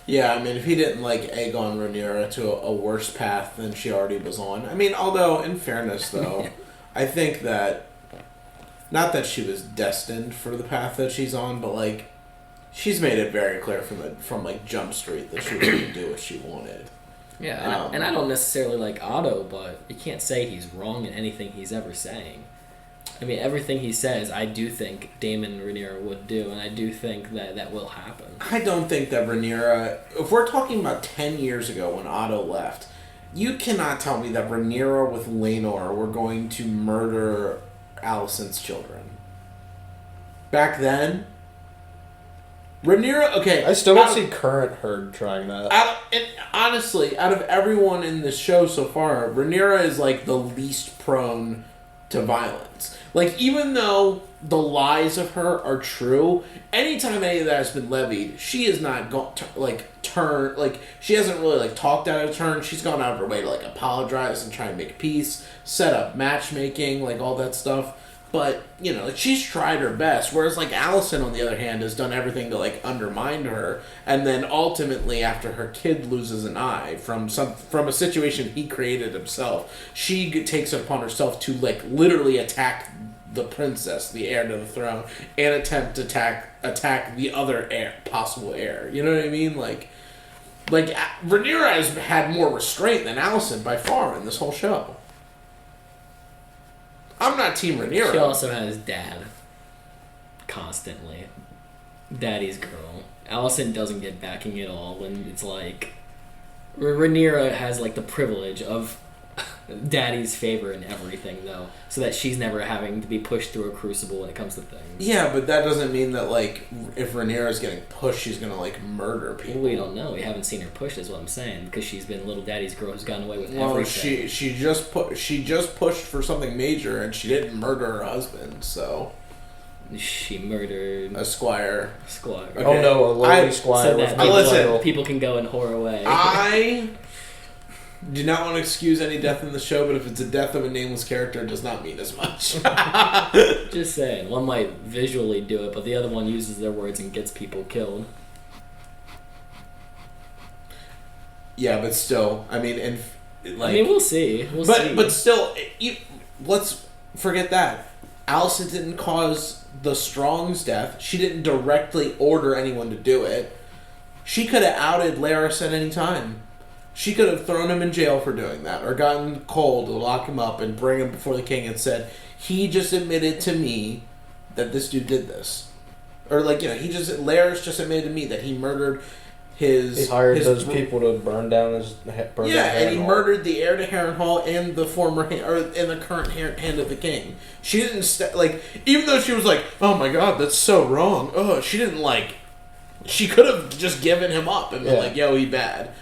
Yeah, I mean, if he didn't egg on Rhaenyra to a worse path than she already was on. I mean, although, in fairness, though, I think that, not that she was destined for the path that she's on, but, she's made it very clear from Jump Street that she was going to do what she wanted. Yeah, and I don't necessarily like Otto, but you can't say he's wrong in anything he's ever saying. I mean, everything he says, I do think Daemon and Rhaenyra would do, and I do think that will happen. I don't think that Rhaenyra... If we're talking about 10 years ago when Otto left, you cannot tell me that Rhaenyra with Laenor were going to murder Alicent's children. Back then... Rhaenyra... Okay. I still don't see current her trying that. Honestly, out of everyone in this show so far, Rhaenyra is, the least prone to violence. Even though the lies of her are true, anytime any of that has been levied, she has not gone she hasn't really talked out of turn. She's gone out of her way to apologize and try and make peace, set up matchmaking, all that stuff. But she's tried her best. Whereas Alicent, on the other hand, has done everything to undermine her, and then ultimately, after her kid loses an eye from a situation he created himself, she takes it upon herself to literally attack the princess, the heir to the throne, and attempt to attack the other possible heir. You know what I mean? Rhaenyra has had more restraint than Alicent by far in this whole show. I'm not Team Rhaenyra. She also has Dad. Constantly. Daddy's girl. Alicent doesn't get backing at all when it's Rhaenyra has the privilege of Daddy's favor in everything, though, so that she's never having to be pushed through a crucible when it comes to things. Yeah, but that doesn't mean that if Rhaenyra's getting pushed, she's gonna murder people. We don't know. We haven't seen her pushed, is what I'm saying, because she's been little Daddy's girl who's gotten away with everything. She just pushed for something major, and she didn't murder her husband. So she murdered a squire. Okay. Oh no, a lowly squire. So people can go and whore away. I do not want to excuse any death in the show, but if it's a death of a nameless character, it does not mean as much. Just saying. One might visually do it, but the other one uses their words and gets people killed. Yeah, but still, I mean, we'll see. But still, let's forget that. Alicent didn't cause the Strong's death. She didn't directly order anyone to do it. She could have outed Larys at any time. She could have thrown him in jail for doing that, or gotten Cole to lock him up and bring him before the king and said, he just admitted to me that this dude did this. Or Larys just admitted to me that he murdered his... He hired those people to burn down his... and he murdered the heir to Harrenhal and the former... and the current hand of the king. She didn't... even though she was oh my god, that's so wrong. Oh, she didn't she could have just given him up and been yo, he bad.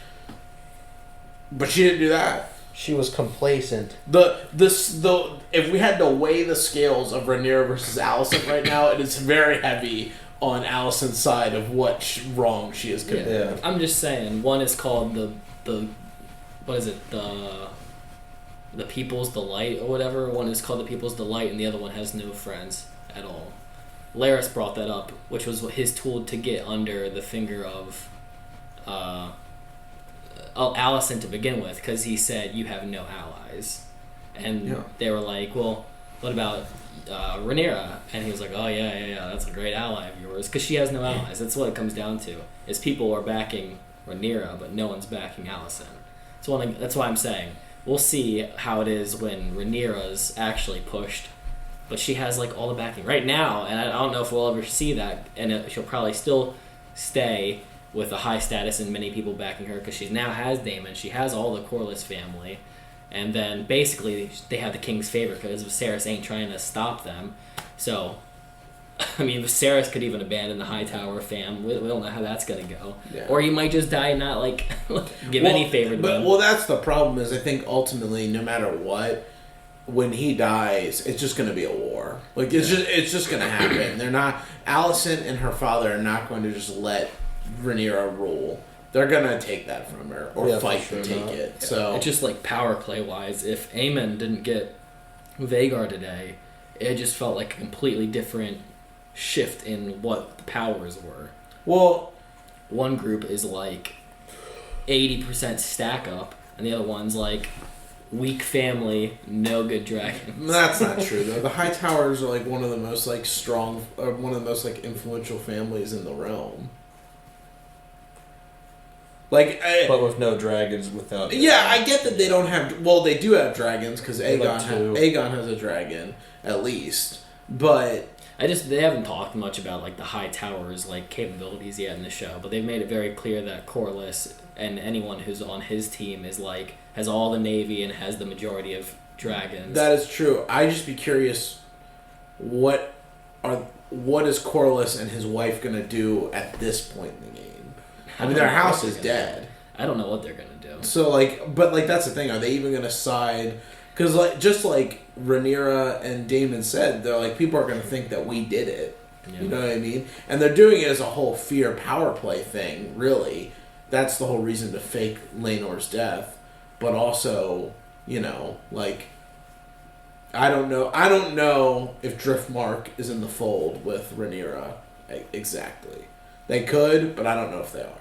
But she didn't do that. She was complacent. If we had to weigh the scales of Rhaenyra versus Alicent right now, it is very heavy on Alicent's side of what wrong she has committed. Yeah. I'm just saying, one is called the what is it, the People's Delight or whatever. One is called the People's Delight, and the other one has no friends at all. Larys brought that up, which was his tool to get under the finger of Alicent to begin with, because he said, you have no allies. And they were like, well, what about Rhaenyra? And he was like, oh yeah, that's a great ally of yours, because she has no allies. That's what it comes down to, is people are backing Rhaenyra, but no one's backing Alicent. So that's why I'm saying, we'll see how it is when Rhaenyra's actually pushed, but she has all the backing right now, and I don't know if we'll ever see that, and she'll probably still stay with a high status and many people backing her, because she now has Daemon, she has all the Corlys family, and then basically they have the king's favor because Viserys ain't trying to stop them. So I mean, Viserys could even abandon the Hightower fam. We don't know how that's gonna go. Yeah. Or he might just die and not like give any favor to them. Well, that's the problem. Is I think ultimately, no matter what, when he dies, it's just gonna be a war. Like it's just gonna happen. They're not. Alicent and her father are not going to just let Rhaenyra rule. They're gonna take that from her or fight to take it. So it's just like power play wise. If Aemond didn't get Vhagar today, it just felt like a completely different shift in what the powers were. Well, one group is like 80% stack up, and the other one's like weak family, no good dragon. That's not true though. The Hightowers are like one of the most like strong, or one of the most like influential families in the realm. Like, but with no dragons, without. Yeah, I get that they don't have. Well, they do have dragons because Aegon has a dragon at least, but. They haven't talked much about like the Hightowers like capabilities yet in the show, but they've made it very clear that Corlys and anyone who's on his team is like has all the navy and has the majority of dragons. That is true. I'd just be curious, what is Corlys and his wife gonna do at this point in the game? I mean, their house is dead. I don't know what they're gonna do. So but that's the thing. Are they even gonna side? Because just like Rhaenyra and Daemon said, they're like, people are gonna think that we did it. Yeah. You know what I mean? And they're doing it as a whole fear power play thing. Really, that's the whole reason to fake Laenor's death. But also, I don't know if Driftmark is in the fold with Rhaenyra exactly. They could, but I don't know if they are.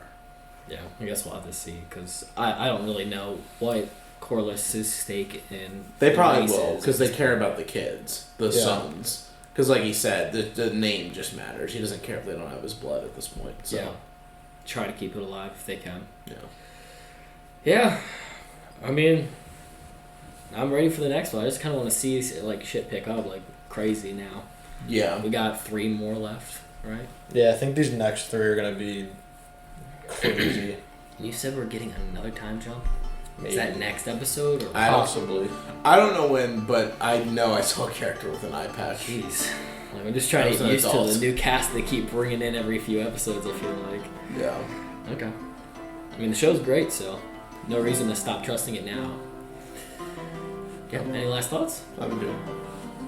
Yeah, I guess we'll have to see, because I don't really know what Corlys' stake in. They probably will, because they care about the kids, the sons. Because like he said, the name just matters. He doesn't care if they don't have his blood at this point. So. Yeah. Try to keep it alive if they can. Yeah. Yeah. I mean, I'm ready for the next one. I just kind of want to see like shit pick up like crazy now. Yeah. We got 3 more left, right? Yeah, I think these next 3 are going to be crazy. You said we're getting another time jump? Maybe. Is that next episode? Or possibly. I don't know when, but I know I saw a character with an eye patch. Jeez. Like, I'm just trying to get used to the new cast they keep bringing in every few episodes, I feel like. Yeah. Okay. I mean, the show's great, so no reason to stop trusting it now. Yeah, any last thoughts? I'm good.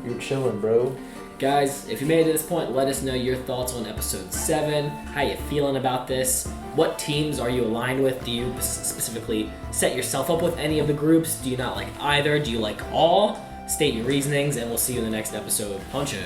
You're chilling, bro. Guys, if you made it to this point, let us know your thoughts on episode 7. How you feeling about this? What teams are you aligned with? Do you specifically set yourself up with any of the groups? Do you not like either? Do you like all? State your reasonings, and we'll see you in the next episode. Punch it.